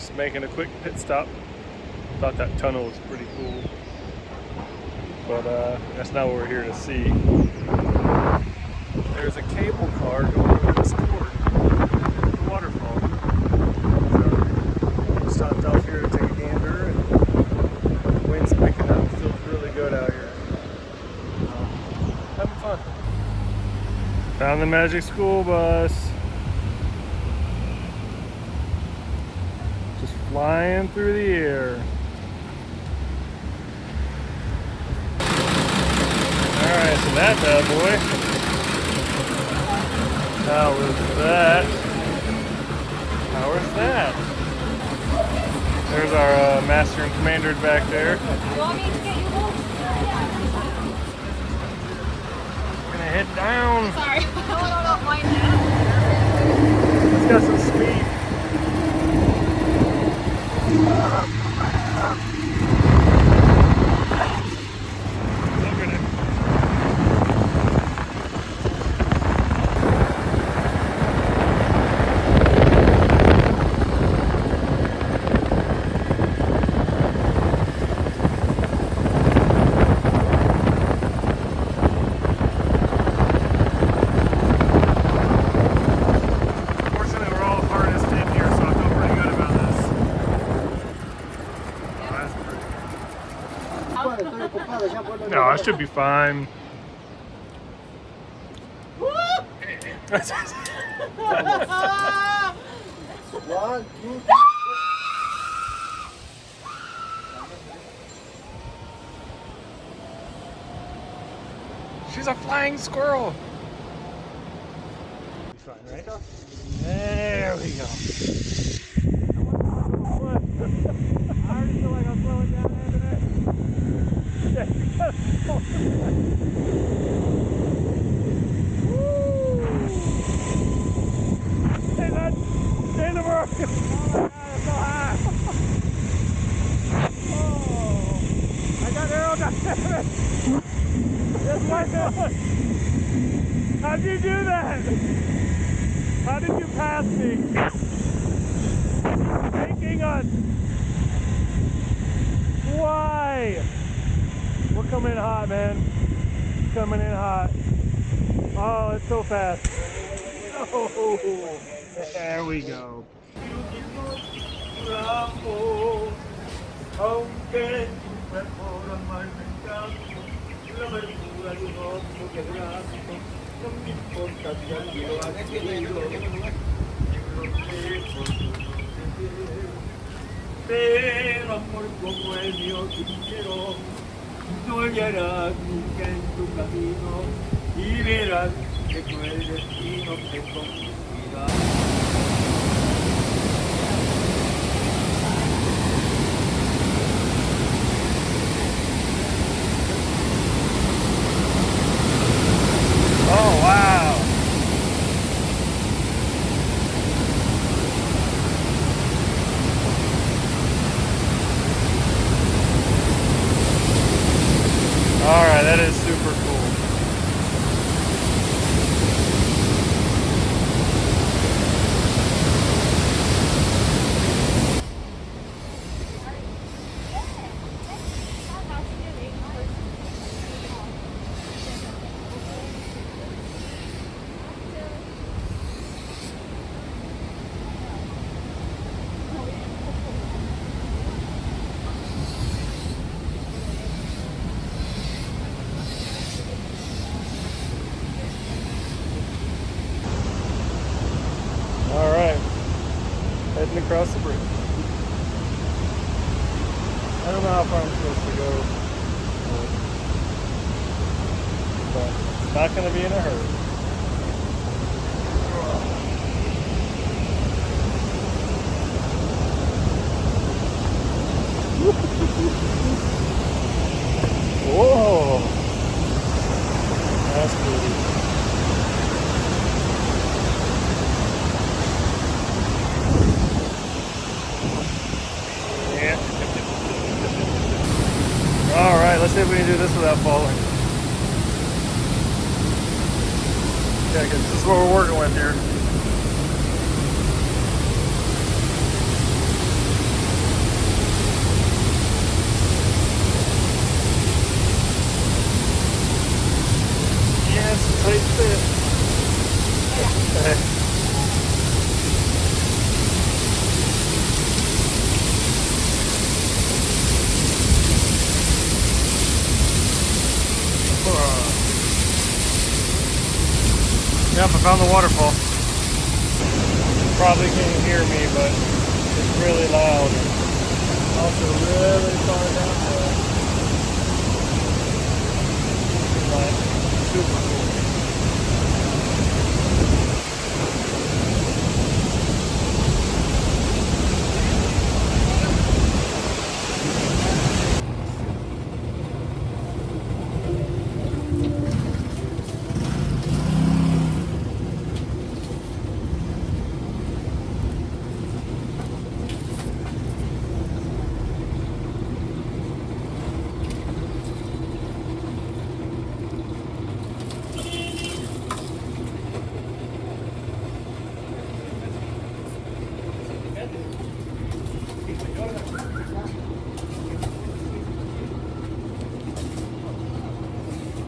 just making a quick pit stop. Thought that tunnel was pretty cool, but that's not what we're here to see. There's a cable car going over this cord, the waterfall. So stopped off here to take a gander, and the wind's picking up. Feels really good out here. Having fun. Found the magic school bus. Just flying through the air. Alright, so that bad boy. How was that? How was that? There's our master and commander back there. We're gonna head down. Sorry, I don't mind that. It's got some speed. No, I should be fine. She's a flying squirrel. Be fine, right? There we go. I already feel like I'm slowing down there today. Yeah, you gotta slow down. Hey, that's in the road. Oh my God, it's so high. Oh, I got aerodynamics. Yes, my God. How'd you do that? How did you pass me? Taking us. Why? We're coming in hot, man. Coming in hot. Oh, it's so fast. Oh, there we go. Pero amor como el mío sincero, no hallarás nunca en tu camino y verás que cruel destino te conducirá. Oh, wow. All right, that is super cool. All right, heading across the bridge. I don't know how far I'm supposed to go, but it's not going to be in a hurry. Whoa, that's pretty. All right, let's see if we can do this without falling. Yeah, because this is what we're working with here. Yep, I found the waterfall. Probably can't hear me, but it's really loud. Also really far down there.